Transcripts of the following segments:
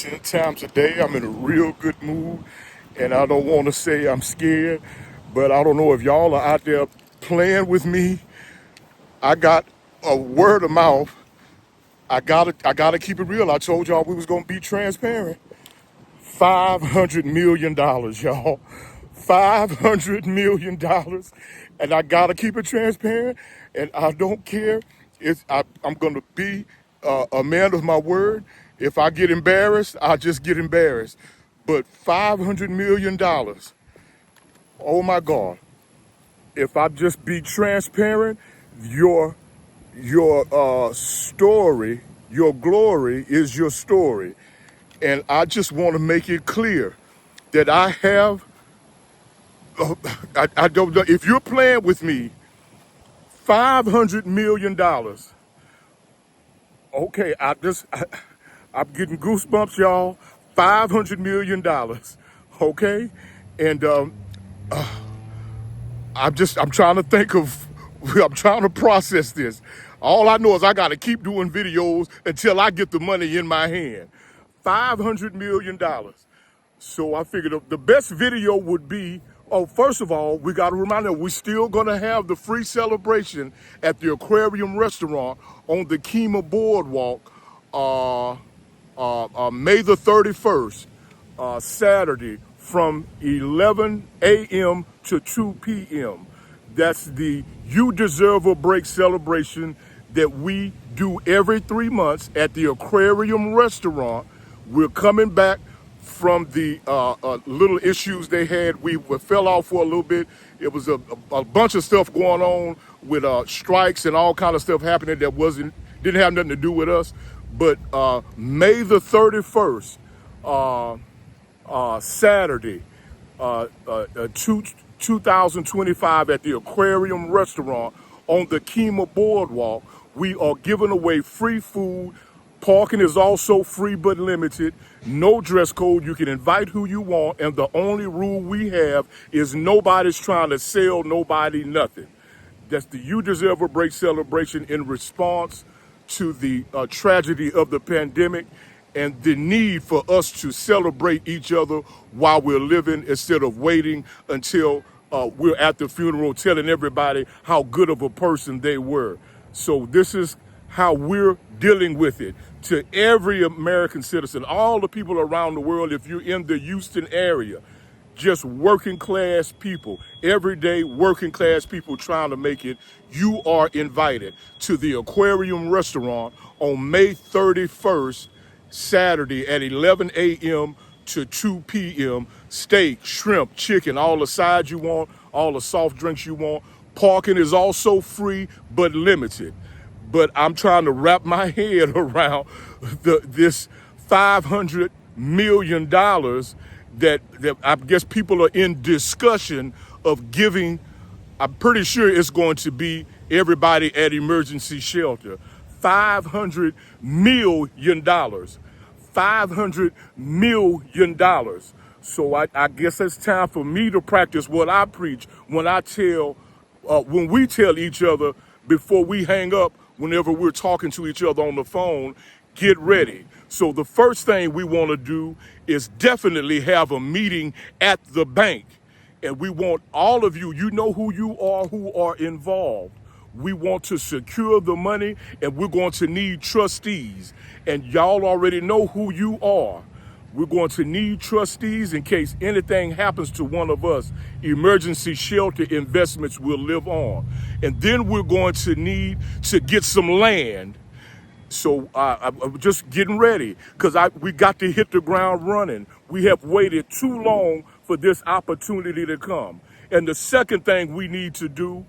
10 times a day. I'm in a real good mood, and I don't want to say I'm scared, but I don't know if y'all are out there playing with me. I got a word of mouth. I gotta keep it real. I told y'all we was gonna be transparent. $500 million, y'all. $500 million, and I gotta keep it transparent. And I don't care. I'm gonna be a man of my word. If I get embarrassed, I just get embarrassed. But $500 million, oh my God! If I just be transparent, your story, your glory is your story. And I just want to make it clear that I have, I don't know, if you're playing with me, $500 million. Okay, I'm getting goosebumps, y'all. $500 million. Okay? And I'm trying to think of, I'm trying to process this. All I know is I got to keep doing videos until I get the money in my hand. $500 million. So I figured the best video would be, oh, first of all, we got to remind them we're still going to have the free celebration at the Aquarium Restaurant on the Kima Boardwalk, May the 31st, Saturday from 11 a.m. to 2 p.m. That's the You Deserve a Break celebration that we do every 3 months at the Aquarium Restaurant. We're coming back from the little issues they had. We fell off for a little bit. It was a bunch of stuff going on with strikes and all kind of stuff happening that didn't have nothing to do with us. But May the 31st, Saturday, 2025 at the Aquarium Restaurant on the Kima Boardwalk, we are giving away free food. Parking is also free but limited. No dress code. You can invite who you want. And the only rule we have is nobody's trying to sell nobody nothing. That's the You Deserve a Break celebration in response to the tragedy of the pandemic and the need for us to celebrate each other while we're living instead of waiting until we're at the funeral telling everybody how good of a person they were. So this is how we're dealing with it. To every American citizen, all the people around the world, if you're in the Houston area, just working class people, everyday working class people trying to make it, you are invited to the Aquarium Restaurant on May 31st, Saturday at 11 a.m. to 2 p.m. Steak, shrimp, chicken, all the sides you want, all the soft drinks you want. Parking is also free but limited. But I'm trying to wrap my head around this $500 million that I guess people are in discussion of giving. I'm pretty sure it's going to be everybody at emergency shelter. $500 million. $500 million. So I guess it's time for me to practice what I preach when we tell each other before we hang up, whenever we're talking to each other on the phone, get ready. So the first thing we want to do is definitely have a meeting at the bank. And we want all of you, you know who are involved. We want to secure the money, and we're going to need trustees. And y'all already know who you are. We're going to need trustees in case anything happens to one of us. Emergency shelter investments will live on. And then we're going to need to get some land. So I'm just getting ready because we got to hit the ground running. We have waited too long for this opportunity to come. And the second thing we need to do,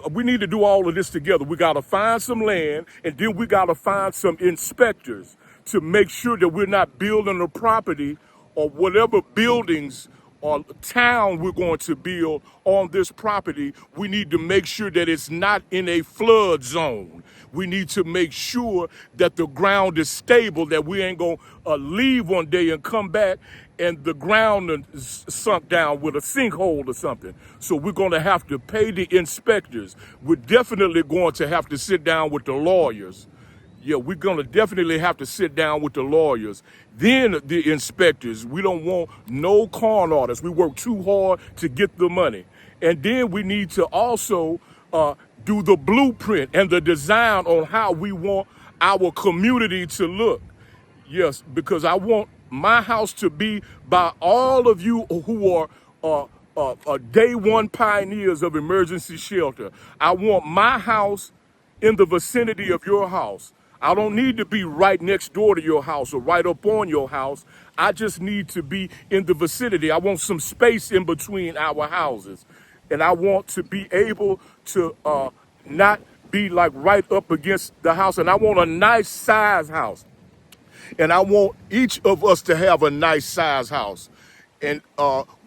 we need to do all of this together. We got to find some land, and then we got to find some inspectors to make sure that we're not building a property or whatever buildings or town we're going to build on this property. We need to make sure that it's not in a flood zone. We need to make sure that the ground is stable, that we ain't going to leave one day and come back and the ground is sunk down with a sinkhole or something. So we're going to have to pay the inspectors. We're definitely going to have to sit down with the lawyers. Yeah, we're gonna definitely have to sit down with the lawyers, then the inspectors. We don't want no con artists. We work too hard to get the money. And then we need to also do the blueprint and the design on how we want our community to look. Yes, because I want my house to be by all of you who are day one pioneers of emergency shelter. I want my house in the vicinity of your house. I don't need to be right next door to your house or right up on your house. I just need to be in the vicinity. I want some space in between our houses. And I want to be able to not be like right up against the house. And I want a nice size house. And I want each of us to have a nice size house. And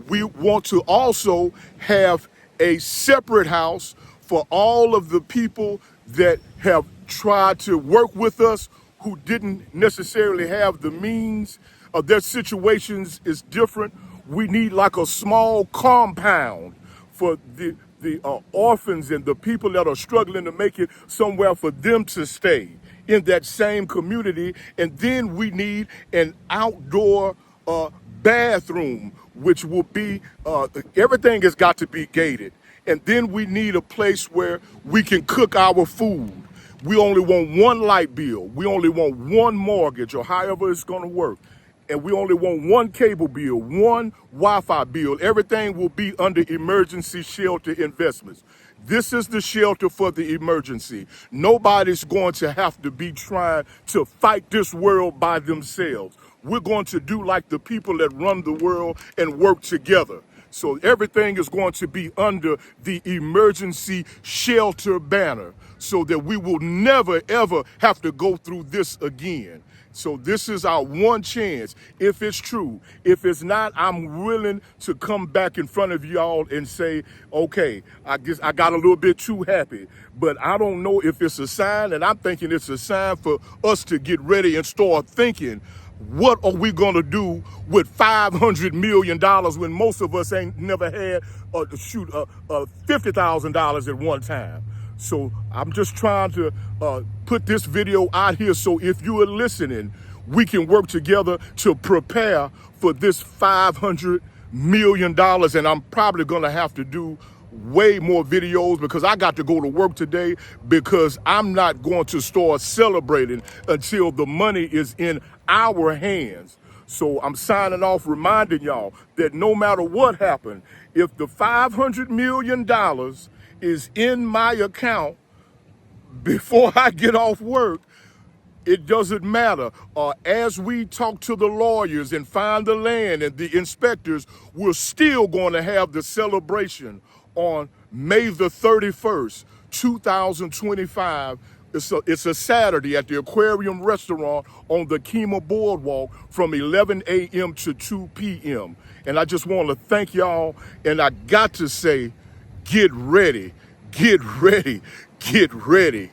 we want to also have a separate house for all of the people that have tried to work with us who didn't necessarily have the means. Their situations is different. We need like a small compound for the orphans and the people that are struggling to make it somewhere for them to stay in that same community. And then we need an outdoor bathroom, which will be, everything has got to be gated. And then we need a place where we can cook our food. We only want one light bill. We only want one mortgage or however it's going to work. And we only want one cable bill, one Wi-Fi bill. Everything will be under emergency shelter investments. This is the shelter for the emergency. Nobody's going to have to be trying to fight this world by themselves. We're going to do like the people that run the world and work together. So everything is going to be under the emergency shelter banner so that we will never, ever have to go through this again. So this is our one chance, if it's true. If it's not, I'm willing to come back in front of y'all and say, okay, I guess I got a little bit too happy. But I don't know if it's a sign, and I'm thinking it's a sign for us to get ready and start thinking, what are we gonna do with $500 million when most of us ain't never had $50,000 at one time? So I'm just trying to put this video out here so if you are listening, we can work together to prepare for this $500 million. And I'm probably gonna have to do way more videos because I got to go to work today because I'm not going to start celebrating until the money is in our hands. So I'm signing off reminding y'all that no matter what happened, if the $500 million is in my account before I get off work, it doesn't matter. As we talk to the lawyers and find the land and the inspectors, we're still going to have the celebration on May the 31st, 2025. It's a Saturday at the Aquarium Restaurant on the Kemah Boardwalk from 11 a.m. to 2 p.m. And I just want to thank y'all. And I got to say, get ready, get ready, get ready.